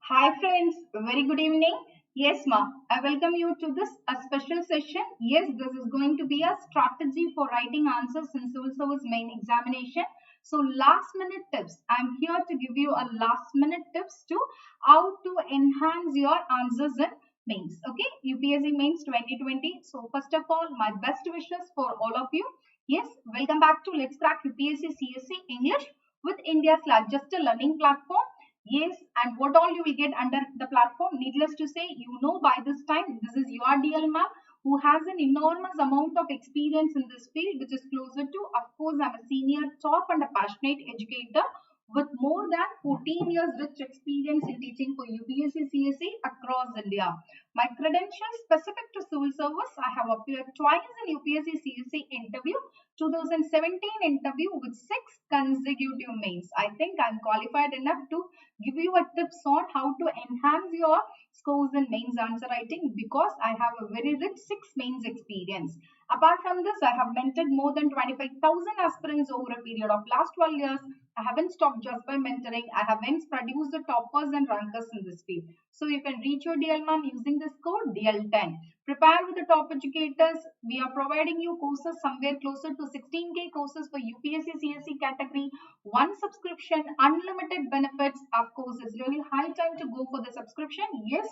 Hi friends, very good evening. Yes, ma, I welcome you to this a special session. Yes, this is going to be a strategy for writing answers in civil service main examination. So last minute tips. I'm here to give you a last minute tips to how to enhance your answers in mains. Okay, UPSC mains 2020. So first of all, my best wishes for all of you. Yes, welcome back to Let's Crack UPSC CSE English with India's largest learning platform. Yes, and what all you will get under the platform, needless to say, you know by this time, this is your DL ma'am who has an enormous amount of experience in this field, which is closer to, of course, I'm a senior, top and a passionate educator with more than 14 years rich experience in teaching for UPSC CSE across India. My credentials specific to civil service, I have appeared twice in UPSC CSE interview, 2017 interview with 6 consecutive mains. I think I'm qualified enough to give you a tips on how to enhance your scores in mains answer writing because I have a very rich 6 mains experience. Apart from this, I have mentored more than 25,000 aspirants over a period of last 12 years. I haven't stopped just by mentoring. I have hence produced the toppers and rankers in this field. So you can reach your DL ma'am using this code DL10. Prepare with the top educators. We are providing you courses somewhere closer to 16K courses for UPSC CSE category. One subscription, unlimited benefits. Of course, it's really high time to go for the subscription. Yes,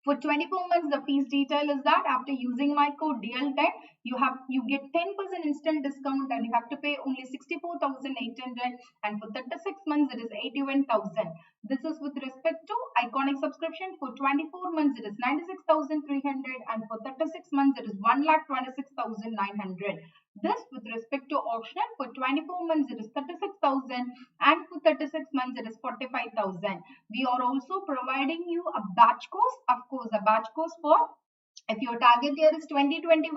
for 24 months, the fees detail is that after using my code DL10, you get 10% instant discount and you have to pay only 64,800, and for 36 months it is 81,000. This is with respect to iconic subscription. For 24 months it is 96,300 and for 36 months it is 1,26,900. This with respect to optional. For 24 months it is 36,000 and for 36 months it is 45,000. We are also providing you a batch course, of course, a batch course for if your target year is 2021,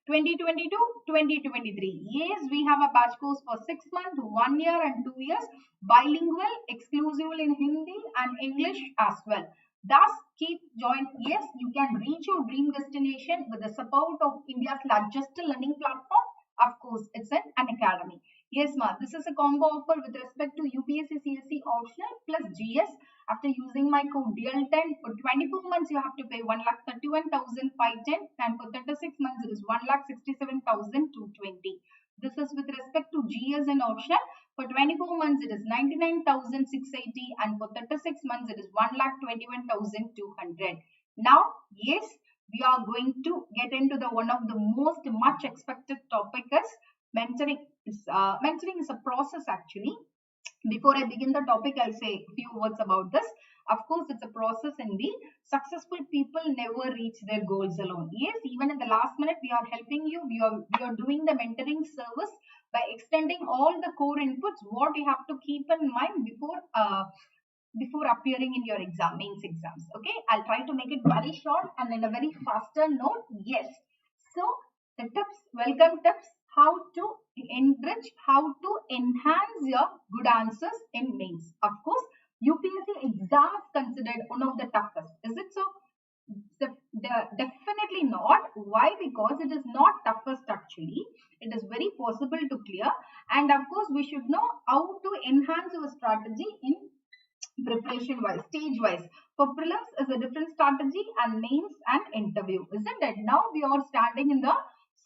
2022, 2023. Yes, we have a batch course for 6 months, 1 year and 2 years, bilingual, exclusive in Hindi and English as well. Thus, keep join. Yes, you can reach your dream destination with the support of India's largest learning platform. Of course, it's an Unacademy. Yes, ma. This is a combo offer with respect to UPSC CSE optional plus GS. After using my code DL10 for 24 months, you have to pay 1,31,510 and for 36 months, it is 1,67,220. This is with respect to GS and optional. For 24 months, it is 99,680 and for 36 months, it is 1,21,200. Now, yes, we are going to get into the one of the most much expected topic is mentoring. Mentoring is a process actually. Before I begin the topic, I'll say a few words about this. Of course, it's a process indeed. Successful people never reach their goals alone. Yes, even in the last minute, we are helping you. We are doing the mentoring service by extending all the core inputs, what you have to keep in mind before appearing in your mains exams. Okay, I'll try to make it very short and in a very faster note. Yes. So the tips, welcome tips, how to enrich, how to enhance your good answers in mains. Of course, UPSC exam is considered one of the toughest. Is it so? Definitely not. Why? Because it is not toughest actually. It is very possible to clear. And of course, we should know how to enhance your strategy in preparation wise, stage wise. For prelims is a different strategy and mains and interview, isn't it? Now we are standing in the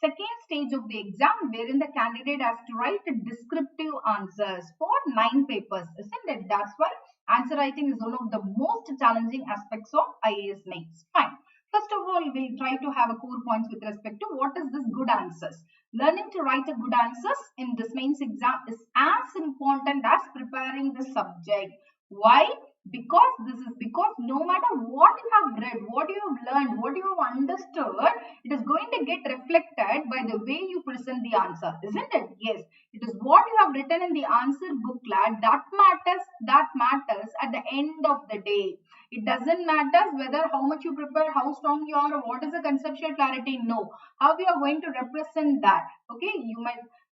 second stage of the exam wherein the candidate has to write descriptive answers for 9 papers, isn't it? That's why answer writing is one of the most challenging aspects of IAS mains. Fine. First of all, we'll try to have a core points with respect to what is this good answers. Learning to write a good answers in this mains exam is as important as preparing the subject. Why? Because no matter what you have read, what you have learned, what you have understood, it is going to get reflected by the way you present the answer, isn't it? Yes, it is what you have written in the answer booklet that matters at the end of the day. It doesn't matter whether how much you prepare, how strong you are, or what is the conceptual clarity. No, how you are going to represent that. Okay,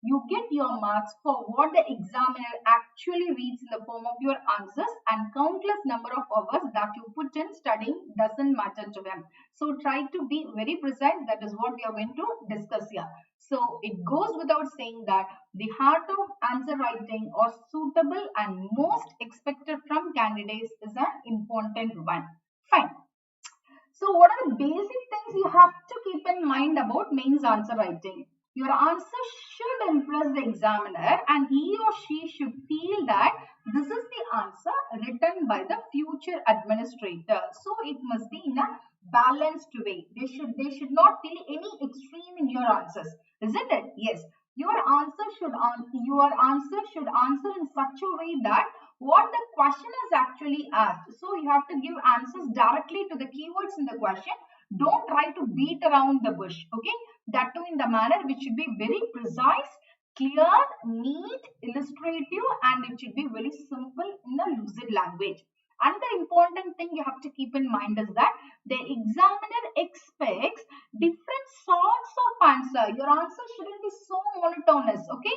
you get your marks for what the examiner actually reads in the form of your answers, and countless number of hours that you put in studying doesn't matter to them. So try to be very precise. That is what we are going to discuss here. So it goes without saying that the heart of answer writing or suitable and most expected from candidates is an important one. Fine. So what are the basic things you have to keep in mind about mains answer writing? Your answer should impress the examiner and he or she should feel that this is the answer written by the future administrator. So it must be in a balanced way. They should not feel any extreme in your answers, isn't it? Yes. Your answer should answer in such a way that what the question is actually asked. So you have to give answers directly to the keywords in the question. Don't try to beat around the bush. Okay, that too in the manner which should be very precise, clear, neat, illustrative, and it should be very simple in a lucid language. Another important thing you have to keep in mind is that the examiner expects different sorts of answer. Your answer shouldn't be so monotonous. Okay,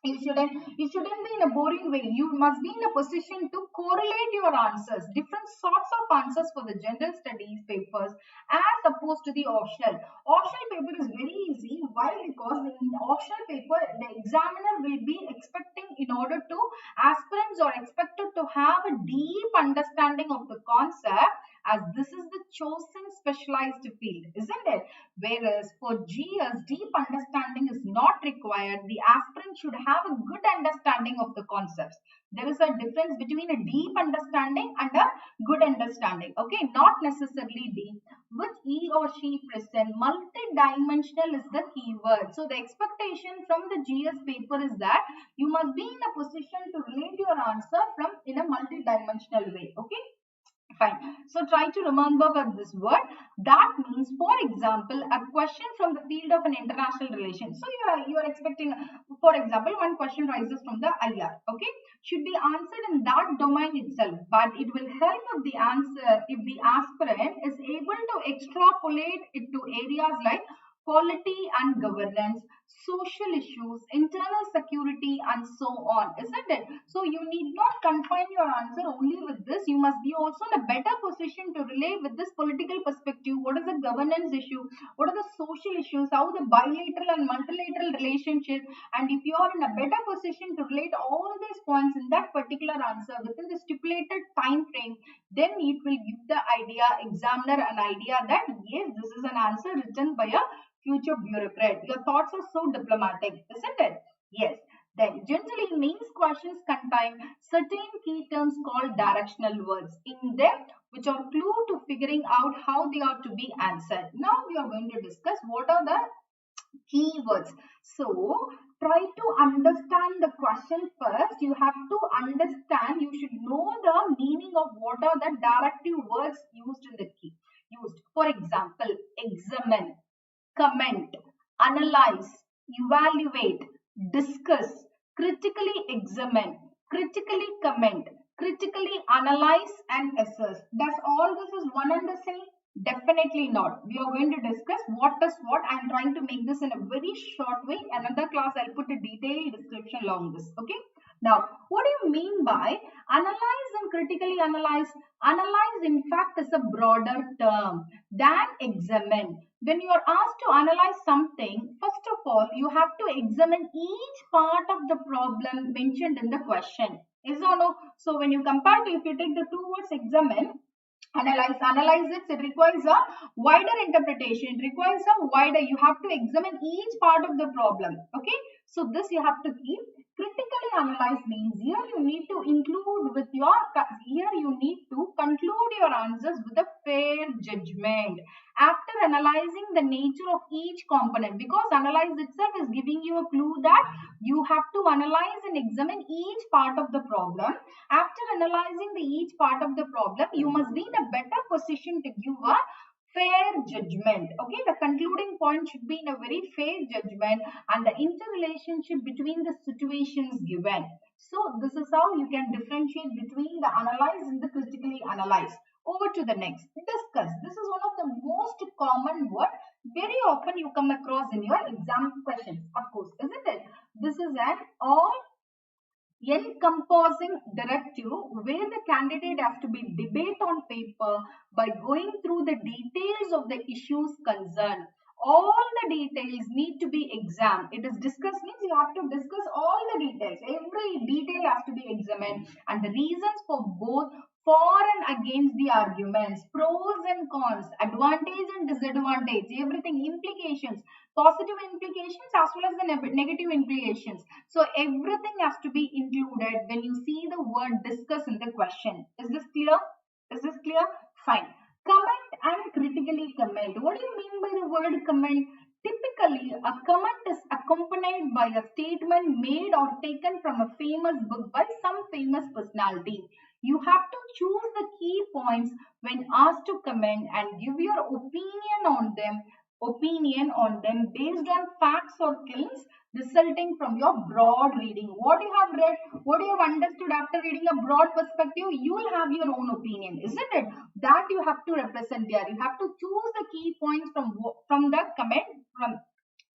you shouldn't be in a boring way. You must be in a position to correlate your answers, different sorts of answers for the general studies papers as opposed to the optional. Optional paper is very easy. Why? Because in optional paper the examiner will be expecting, in order to, aspirants are expected to have a deep understanding of the concept, as this is the chosen specialized field, isn't it? Whereas for GS, deep understanding is not required. The aspirant should have a good understanding of the concepts. There is a difference between a deep understanding and a good understanding. Okay, not necessarily deep. Which he or she present, multi-dimensional is the keyword. So the expectation from the GS paper is that you must be in a position to relate your answer from in a multi-dimensional way. Okay. Fine. So try to remember this word. That means, for example, a question from the field of an international relation. So you are expecting, for example, one question rises from the IR. Okay, should be answered in that domain itself, but it will help if the answer, if the aspirant is able to extrapolate it to areas like polity and governance, social issues, internal security, and so on, isn't it? So you need not confine your answer only with this. You must be also in a better position to relate with this political perspective. What is the governance issue? What are the social issues? How the bilateral and multilateral relationship? And if you are in a better position to relate all these points in that particular answer within the stipulated time frame, then it will give the examiner an idea that yes, this is an answer written by a future bureaucrat. Your thoughts are so diplomatic, isn't it? Yes. Then generally mains questions contain certain key terms called directional words in them, which are clue to figuring out how they are to be answered. Now we are going to discuss what are the keywords. So try to understand the question first. You have to understand, you should know the meaning of what are the directive words used in the key. Used. For example, examine, comment, analyze, evaluate, discuss, critically examine, critically comment, critically analyze and assess. Does all this is one and the same? Definitely not. We are going to discuss what is what. I am trying to make this in a very short way. Another class I'll put a detailed description along this. Okay. Now, what do you mean by analyze and critically analyze? Analyze, in fact, is a broader term than examine. When you are asked to analyze something, first of all, you have to examine each part of the problem mentioned in the question. Is or no? So when you compare to, if you take the two words examine, analyze it requires a wider interpretation. It requires a wider, you have to examine each part of the problem. Okay, so this you have to keep. Critically analyze means here you need to include with your, here you need to conclude your answers with a fair judgment after analyzing the nature of each component, because analyze itself is giving you a clue that you have to analyze and examine each part of the problem. After analyzing the each part of the problem, you must be in a better position to give a fair judgment. Okay, the concluding point should be in a very fair judgment and the interrelationship between the situations given. So this is how you can differentiate between the analyze and the critically analyze. Over to the next. Discuss. This is one of the most common word. Very often you come across in your exam questions, of course, isn't it? This is an all encompassing directive where the candidate has to be debate on paper by going through the details of the issues concerned. All the details need to be examined. It is discussed means you have to discuss all the details. Every detail has to be examined and the reasons for both, for and against the arguments, pros and cons, advantage and disadvantage, everything, implications, positive implications as well as the negative implications. So everything has to be included when you see the word discuss in the question. Is this clear? Is this clear? Fine. Comment and critically comment. What do you mean by the word comment? Typically, a comment is accompanied by a statement made or taken from a famous book by some famous personality. You have to choose the key points when asked to comment and give your opinion on them based on facts or claims resulting from your broad reading. What you have read, what you have understood after reading a broad perspective, you will have your own opinion, isn't it? That you have to represent there. You have to choose the key points from the comment, from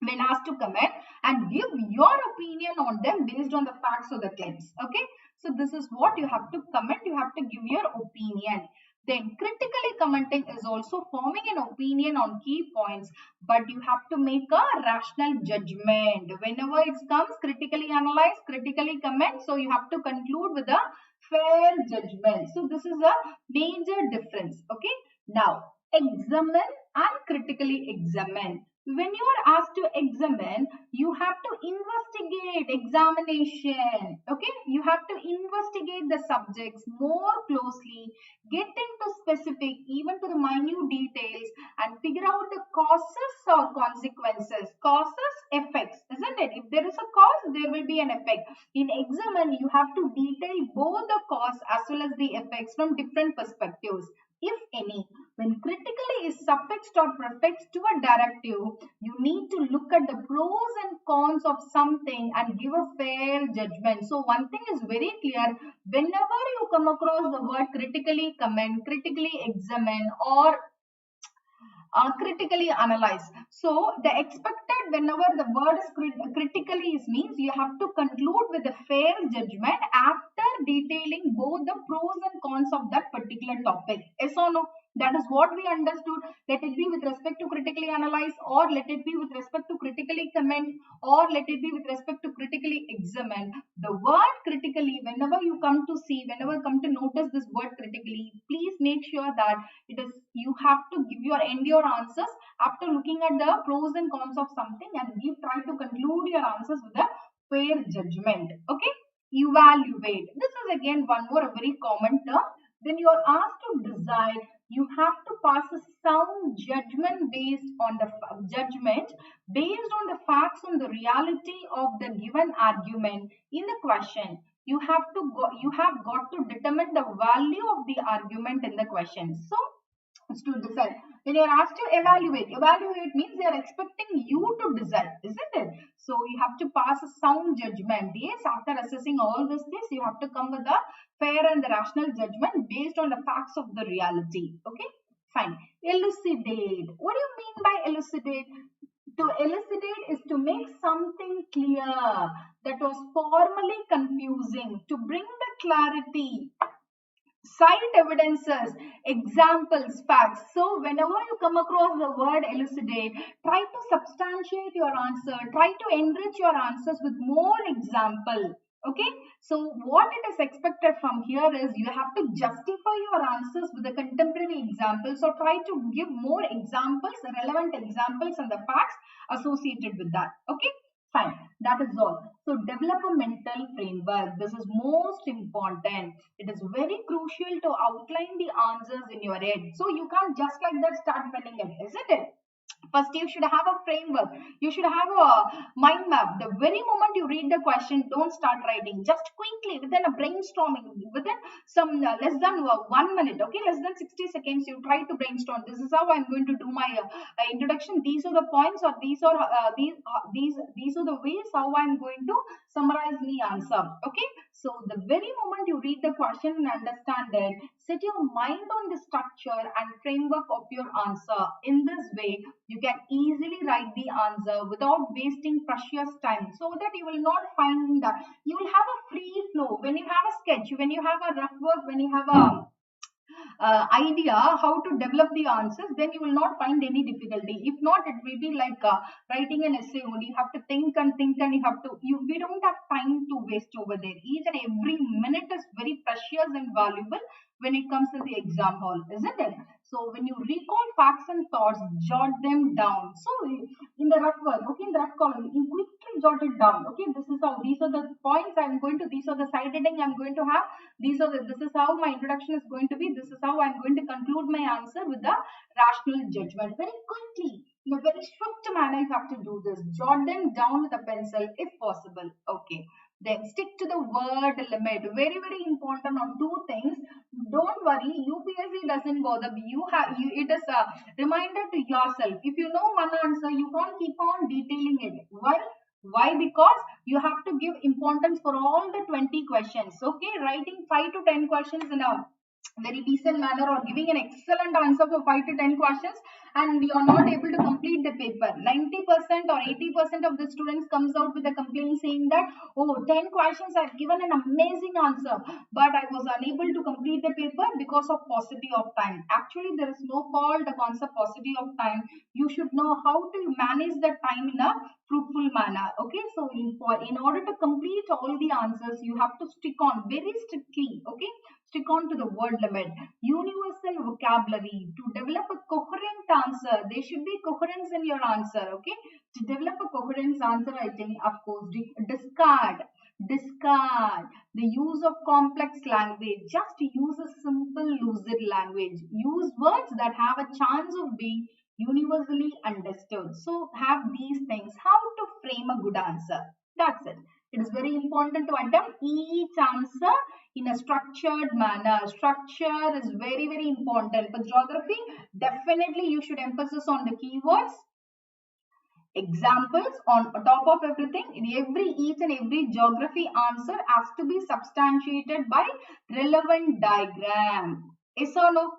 when asked to comment, and give your opinion on them based on the facts or the claims. Okay, so this is what you have to comment. You have to give your opinion. Then critically commenting is also forming an opinion on key points, but you have to make a rational judgment. Whenever it comes, critically analyze, critically comment. So you have to conclude with a fair judgment. So this is a major difference. Okay. Now, examine and critically examine. When you are asked to examine, you have to investigate, examination. Okay, you have to investigate the subjects more closely, get into specific, even to the minute details, and figure out the causes or consequences. Causes, effects, isn't it? If there is a cause, there will be an effect. In examine, you have to detail both the cause as well as the effects from different perspectives, if any. When critically is suffixed or prefixed to a directive, you need to look at the pros and cons of something and give a fair judgment. So one thing is very clear, whenever you come across the word critically comment, critically examine, or critically analyze. So the expected, whenever the word is critically is, means you have to conclude with a fair judgment after detailing both the pros and cons of that particular topic. Yes or no? That is what we understood. Let it be with respect to critically analyze, or let it be with respect to critically comment, or let it be with respect to critically examine. The word critically, whenever you come to see, whenever you come to notice this word critically, please make sure that it is, you have to give your end your answers after looking at the pros and cons of something, and try to conclude your answers with a fair judgment. Okay, evaluate. This is again one more a very common term. When you are asked to decide, you have to pass a sound judgment based on the facts on the reality of the given argument in the question. You have got to determine the value of the argument in the question. So to decide. When you are asked to evaluate means they are expecting you to decide, isn't it? So you have to pass a sound judgment. Yes, after assessing all this, you have to come with a fair and the rational judgment based on the facts of the reality. Okay, fine. Elucidate. What do you mean by elucidate? To elucidate is to make something clear that was formerly confusing, to bring the clarity, cite evidences, examples, facts. So whenever you come across the word elucidate, try to substantiate your answer, try to enrich your answers with more example. Okay, so what it is expected from here is you have to justify your answers with the contemporary examples, or try to give more examples, relevant examples and the facts associated with that. Okay, fine, that is all. So develop a mental framework. This is most important. It is very crucial to outline the answers in your head. So you can't just like that start penning it, isn't it? First, you should have a framework. You should have a mind map. The very moment you read the question, don't start writing. Just quickly, within a brainstorming, within some less than 1 minute, okay, less than 60 seconds, you try to brainstorm. This is how I'm going to do my introduction. These are the points, or these are the ways how I'm going to summarize the answer. Okay, so the very moment you read the question and understand it, set your mind on the structure and framework of your answer. In this way, you can easily write the answer without wasting precious time, so that you will not find that you will have a free flow when you have a sketch, when you have a rough work, when you have a idea how to develop the answers, then you will not find any difficulty. If not, it will be like writing an essay only. You have to think and think, and we don't have time to waste over there. Each and every minute is very precious and valuable when it comes to the exam hall, isn't it? So when you recall facts and thoughts, jot them down. So in the rough work, okay, in the rough column, you quickly jot it down. Okay, this is how, these are the points I'm going to, these are the side heading I'm going to have, this is how my introduction is going to be, this is how I'm going to conclude my answer with the rational judgment. Very quickly, in a very swift manner, you have to do this. Jot them down with a pencil if possible. Okay. Then stick to the word limit. Very, very important on two things. Don't worry, UPSC doesn't bother you. It is a reminder to yourself. If you know one answer, you can't keep on detailing it. Why? Why? Because you have to give importance for all the 20 questions. Okay, writing 5 to 10 questions in a very decent manner, or giving an excellent answer for 5 to 10 questions, and you are not able to complete the paper. 90% or 80% of the students comes out with a complaint saying that, oh, 10 questions I've given an amazing answer, but I was unable to complete the paper because of paucity of time. Actually, there is no called the concept paucity of time. You should know how to manage the time in a fruitful manner. Okay, so in order to complete all the answers, you have to stick on very strictly. Okay, stick on to the word limit. Universal vocabulary. To develop a coherent answer, there should be coherence in your answer. Okay, to develop a coherent answer writing, of course, discard the use of complex language. Just use a simple lucid language. Use words that have a chance of being universally understood. So have these things, how to frame a good answer. That's it. It is very important to attempt each answer in a structured manner. Structure is very, very important. For geography, definitely you should emphasize on the keywords, examples on top of everything. Each and every geography answer has to be substantiated by relevant diagram. Yes or no?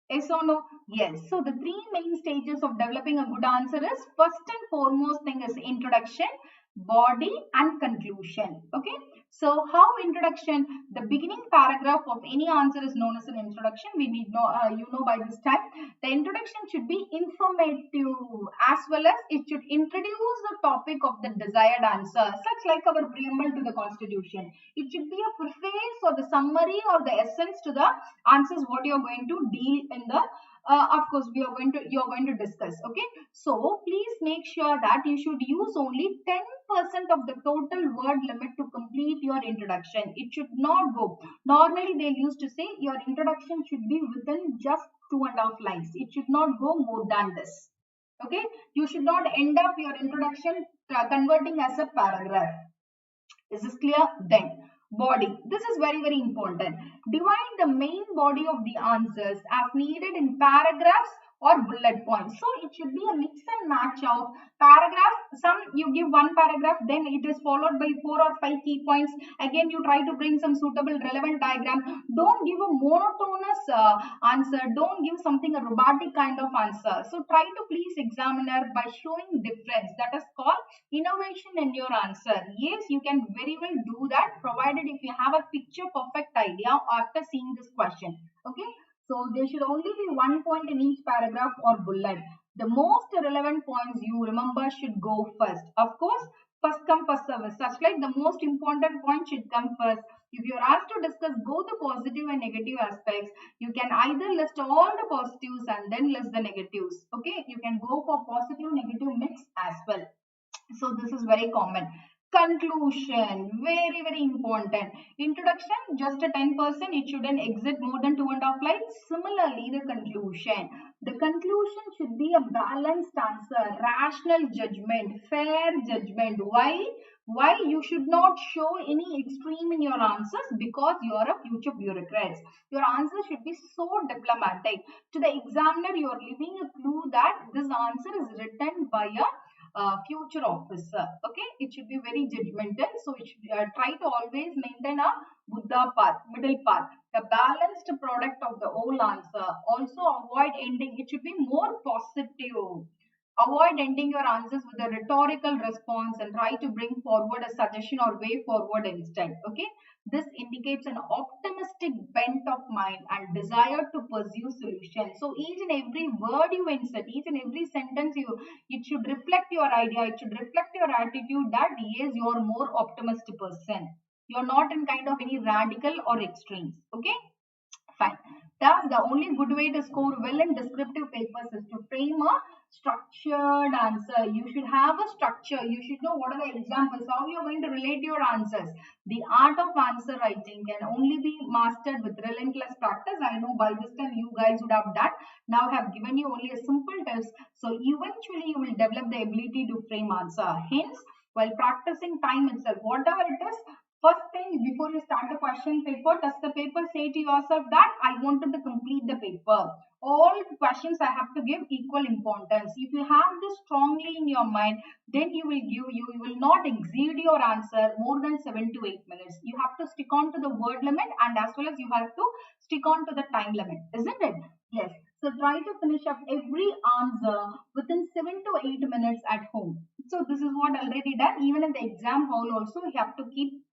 Yes or no? Yes. So the three main stages of developing a good answer is, first and foremost thing is introduction, body and conclusion. Okay. So how introduction? The beginning paragraph of any answer is known as an introduction. We need know, you know by this time. The introduction should be informative, as well as it should introduce the topic of the desired answer, such like our preamble to the constitution. It should be a preface or the summary or the essence to the answers what you are going to deal in the of course you're going to discuss. Okay, so please make sure that you should use only 10% of the total word limit to complete your introduction. It should not go, normally they used to say your introduction should be within just 2.5 lines. It should not go more than this. Okay, you should not end up your introduction converting as a paragraph. Is this clear? Then body. This is very, very important. Divide the main body of the answers as needed in paragraphs or bullet points. So it should be a mix and match of paragraph. Some you give one paragraph, then it is followed by 4 or 5 key points. Again, you try to bring some suitable relevant diagram. Don't give a monotonous answer. Don't give something a robotic kind of answer. So try to please examiner by showing difference. That is called innovation in your answer. Yes, you can very well do that, provided if you have a picture perfect idea after seeing this question. Okay, so there should only be one point in each paragraph or bullet. The most relevant points you remember should go first. Of course, first come first service, such like the most important point should come first. If you are asked to discuss both the positive and negative aspects, you can either list all the positives and then list the negatives. Okay, you can go for positive negative mix as well. So this is very common. Conclusion, very, very important. Introduction, just a 10%. It shouldn't exit more than 2.5 lines. Similarly, the conclusion. The conclusion should be a balanced answer, rational judgment, fair judgment. Why? Why? You should not show any extreme in your answers, because you are a future bureaucrat. Your answer should be so diplomatic. To the examiner, you are leaving a clue that this answer is written by a future officer. Okay, it should be very judgmental. So it should try to always maintain a Buddha path, middle path, a balanced product of the whole answer. Also avoid ending. It should be more positive. Avoid ending your answers with a rhetorical response and try to bring forward a suggestion or way forward instead. Okay, This indicates an optimistic bent of mind and desire to pursue solutions. So each and every word you insert, each and every sentence it should reflect your idea, it should reflect your attitude that yes, you are more optimistic person. You're not in kind of any radical or extremes. Okay, fine. Thus, the only good way to score well in descriptive papers is to frame a structured answer. You should have a structure. You should know what are the examples, how you are going to relate your answers. The art of answer writing can only be mastered with relentless practice. I know by this time you guys would have done. Now I have given you only a simple test. So eventually you will develop the ability to frame answer. Hence, while practicing time itself, whatever it is, first thing before you start the question paper, test the paper, say to yourself that I wanted to complete the paper. All the questions I have to give equal importance. If you have this strongly in your mind, then you will not exceed your answer more than 7 to 8 minutes. You have to stick on to the word limit and as well as you have to stick on to the time limit, isn't it? Yes. So try to finish up every answer within 7 to 8 minutes at home. So this is what already done. Even in the exam hall also, you have to keep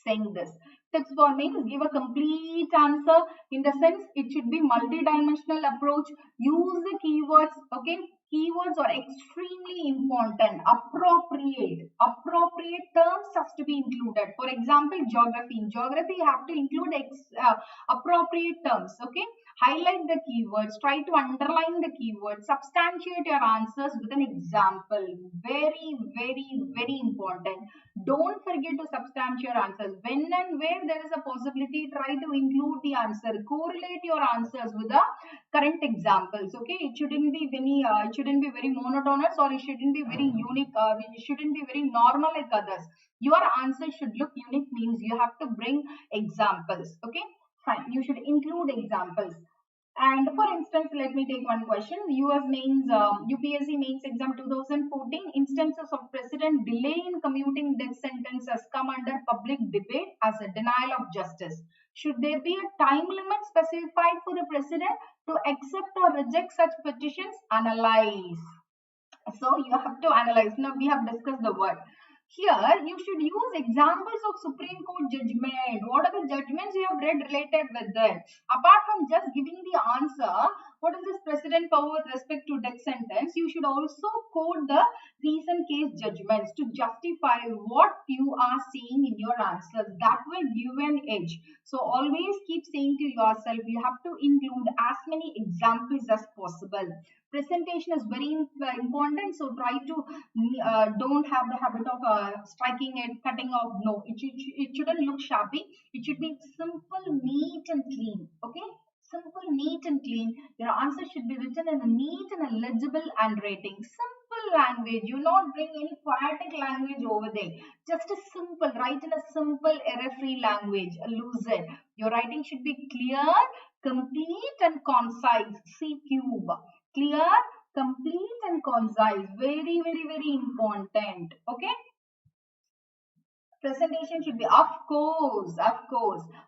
saying this. Tips for me is give a complete answer in the sense it should be multi-dimensional approach. Use the keywords. Okay, keywords are extremely important. Appropriate terms has to be included. For example, geography. In geography, you have to include appropriate terms. Okay, highlight the keywords. Try to underline the keywords. Substantiate your answers with an example. Very, very, very important. Don't forget to substantiate your answers. When and where there is a possibility, try to include the answer. Correlate your answers with the current examples. Okay, it shouldn't be very monotonous or it shouldn't be very unique. It shouldn't be very normal like others. Your answer should look unique means you have to bring examples. Okay, fine. You should include examples. And for instance, let me take one question. UPSC Mains exam 2014, instances of president delay in commuting death sentences come under public debate as a denial of justice. Should there be a time limit specified for the president to accept or reject such petitions? Analyze. So you have to analyze. Now we have discussed the word. Here, you should use examples of Supreme Court judgment. What are the judgments you have read related with that? Apart from just giving the answer, what is this precedent power with respect to death sentence? You should also quote the recent case judgments to justify what you are saying in your answers. That will give an edge. So always keep saying to yourself, you have to include as many examples as possible. Presentation is very important, so try to don't have the habit of striking it, cutting off. No, it shouldn't look shabby. It should be simple, neat and clean. Okay, simple, neat and clean. Your answer should be written in a neat and a legible handwriting. Simple language. You not bring any poetic language over there. Just a simple, write in a simple, error-free language. Lose it. Your writing should be clear, complete and concise. C cube. Clear, complete and concise. Very, very, very important. Okay. Presentation should be, of course,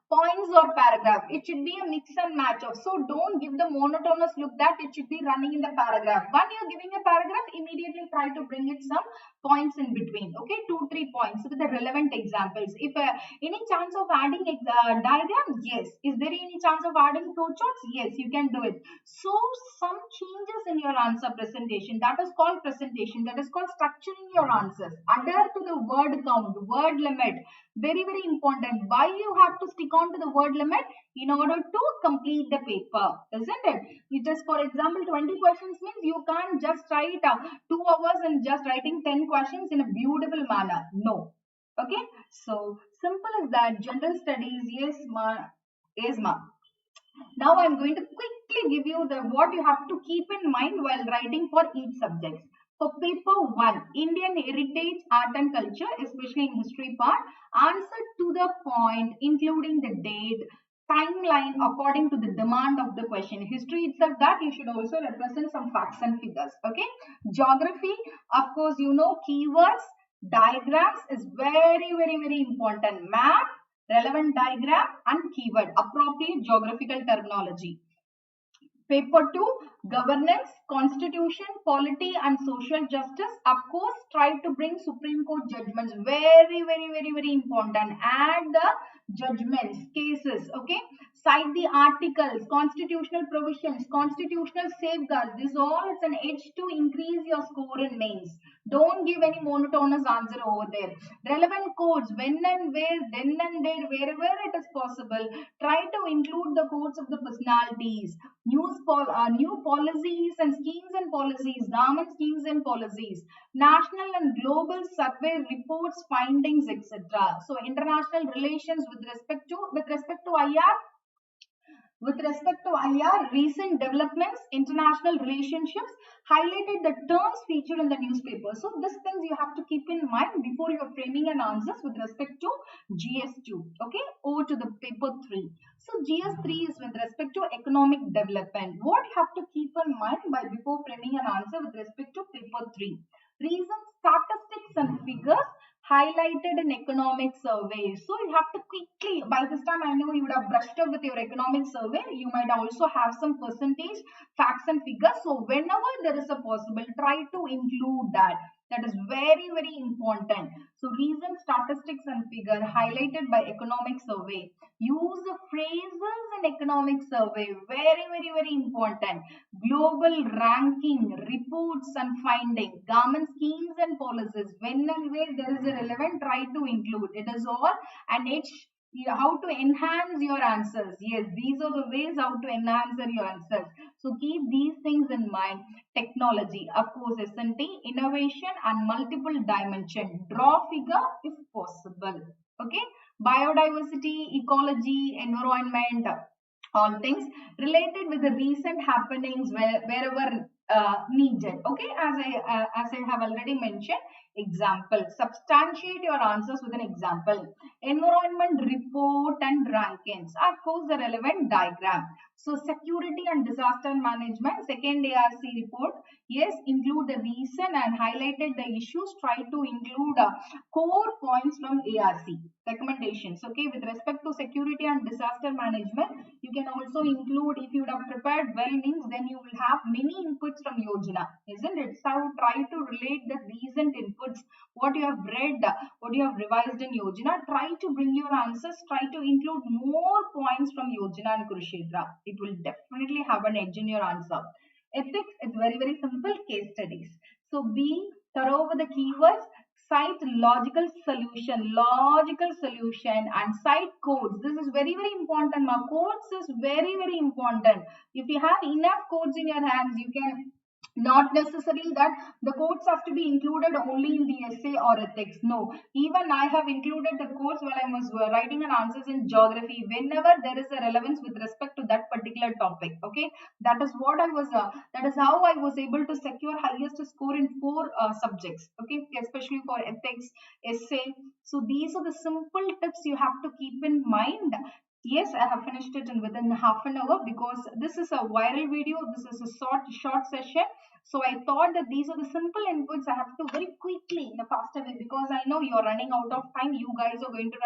points or paragraph. It should be a mix and match of. So don't give the monotonous look that it should be running in the paragraph. When you're giving a paragraph, immediately try to bring it some points in between. Okay, 2-3 points with the relevant examples. If any chance of adding diagram, yes. Is there any chance of adding flowcharts? Yes, you can do it. So some changes in your answer presentation. That is called presentation. That is called structuring your answers. Adhere to the word count, word limit. Very, very important. Why you have to stick on to the word limit? In order to complete the paper, isn't it? It is, for example, 20 questions means you can't just write 2 hours and just writing 10 questions in a beautiful manner. No. Okay. So simple as that. General studies, yes, ma. Yes, ma. Now I'm going to quickly give you what you have to keep in mind while writing for each subject. For paper 1, Indian heritage, art and culture, especially in history part, answer to the point, including the date, timeline according to the demand of the question. History itself, that you should also represent some facts and figures. Okay. Geography, of course, you know, keywords, diagrams is very, very, very important. Map, relevant diagram and keyword, appropriate geographical terminology. Paper 2, governance, constitution, polity and social justice. Of course, try to bring Supreme Court judgments. Very, very, very, very important. Add the judgments, cases, okay? Cite the articles, constitutional provisions, constitutional safeguards. This all is an edge to increase your score in mains. Don't give any monotonous answer over there. Relevant codes, when and where, then and there, wherever it is possible. Try to include the codes of the personalities, new policies and schemes and policies, government schemes and policies, national and global survey reports, findings, etc. So international relations with respect to IR, recent developments, international relationships, highlighted the terms featured in the newspaper. So these things you have to keep in mind before you're framing an answers with respect to GS2. Okay, over to the paper 3. So GS3 is with respect to economic development. What you have to keep in mind by before framing an answer with respect to paper 3? Reasons, statistics and figures highlighted in economic survey. So you have to quickly, by this time I know you would have brushed up with your economic survey. You might also have some percentage, facts and figures. So whenever there is a possible, try to include that. That is very, very important. So reason, statistics and figure highlighted by economic survey. Use the phrases in economic survey. Very, very, very important. Global ranking, reports and finding, government schemes and policies. When and where there is a relevant, try to include. It is all an edge. How to enhance your answers. Yes, these are the ways how to enhance your answers. So keep these things in mind. Technology, of course, S&T, innovation and multiple dimension. Draw figure if possible. Okay, biodiversity, ecology, environment, all things related with the recent happenings wherever needed. Okay, as I have already mentioned, example. Substantiate your answers with an example. Environment report and rankings. Of course, the relevant diagram. So security and disaster management, second ARC report. Yes, include the reason and highlighted the issues. Try to include core points from ARC recommendations. Okay, with respect to security and disaster management, you can also include, if you would have prepared well means, then you will have many inputs from Yojana, isn't it? So try to relate the recent inputs, what you have read, what you have revised in Yojana. Try to bring your answers. Try to include more points from Yojana and Kurukshetra. It will definitely have an edge in your answer. Ethics, it's very, very simple. Case studies. So be thorough with the keywords. Cite logical solution, and cite codes. This is very, very important. My codes is very, very important. If you have enough codes in your hands, you can not necessarily that the codes have to be included only in the essay or ethics. No, even I have included the codes while I was writing an answers in geography whenever there is a relevance with respect to that particular topic. Okay, that is what I was that is how I was able to secure highest score in 4 subjects. Okay, especially for ethics, essay. So these are the simple tips you have to keep in mind. Yes, I have finished it in within half an hour because this is a viral video. This is a short session. So I thought that these are the simple inputs I have to very quickly in a faster way, because I know you're running out of time. You guys are going to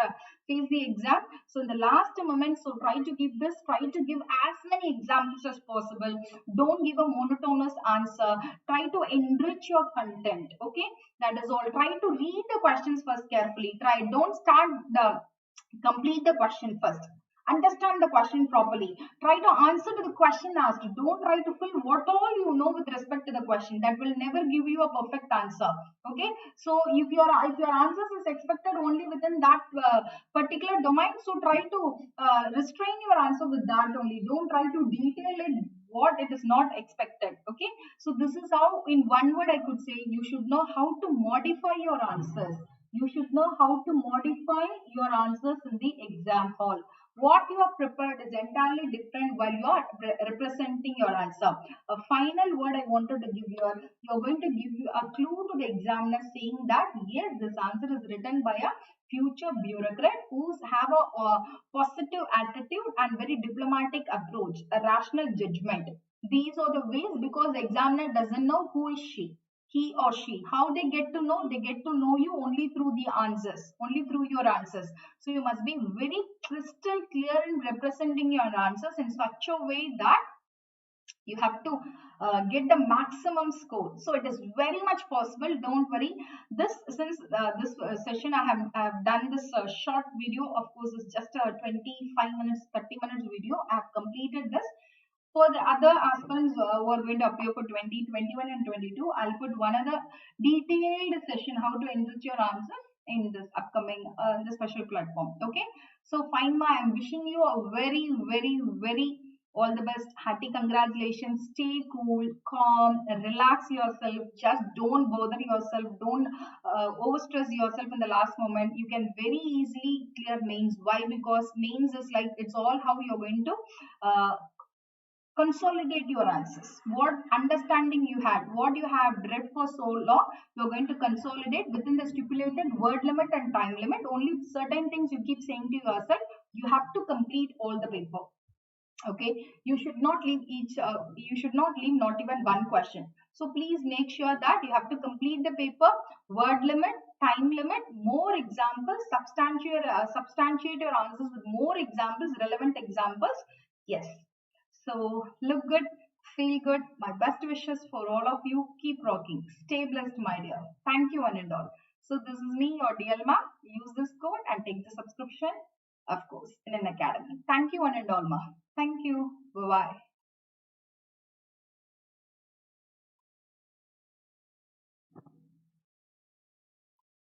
face the exam. So in the last moment, so try to give this, try to give as many examples as possible. Don't give a monotonous answer. Try to enrich your content. Okay, that is all. Try to read the questions first carefully. Don't start complete the question first. Understand the question properly. Try to answer to the question asked. Don't try to fill what all you know with respect to the question. That will never give you a perfect answer. Okay. So if your answers is expected only within that particular domain, so try to restrain your answer with that only. Don't try to detail it what it is not expected. Okay. So this is how, in one word, I could say you should know how to modify your answers. You should know how to modify your answers in the exam hall. What you have prepared is entirely different while you are representing your answer. A final word I wanted to give you're going to give you a clue to the examiner saying that yes, this answer is written by a future bureaucrat who have a positive attitude and very diplomatic approach, a rational judgment. These are the ways, because the examiner doesn't know who is she. He or she. How they get to know? They get to know you only through the answers, only through your answers. So you must be very crystal clear in representing your answers in such a way that You have to get the maximum score. So it is very much possible. Don't worry. This since this session I have done this short video. Of course, it's just a 25 minutes, 30 minutes video. I have completed this. For the other aspirants who are going to appear for 2021 and 22, I'll put one other detailed session how to enrich your answers in this upcoming the special platform. Okay. So fine, ma. I'm wishing you a very all the best. Hearty congratulations. Stay cool, calm, relax yourself. Just don't bother yourself. Don't overstress yourself in the last moment. You can very easily clear mains. Why? Because mains is like it's all how you're going to consolidate your answers. What understanding you had, what you have read for so long, you're going to consolidate within the stipulated word limit and time limit. Only certain things you keep saying to yourself. You have to complete all the paper. Okay, you should not leave you should not leave not even one question. So please make sure that you have to complete the paper, word limit, time limit, more examples, substantiate your answers with more examples, relevant examples. Yes. So look good, feel good. My best wishes for all of you. Keep rocking. Stay blessed, my dear. Thank you, one and all. So this is me, your DL Ma. Use this code and take the subscription, of course, in Unacademy. Thank you, one and all, Ma. Thank you. Bye-bye.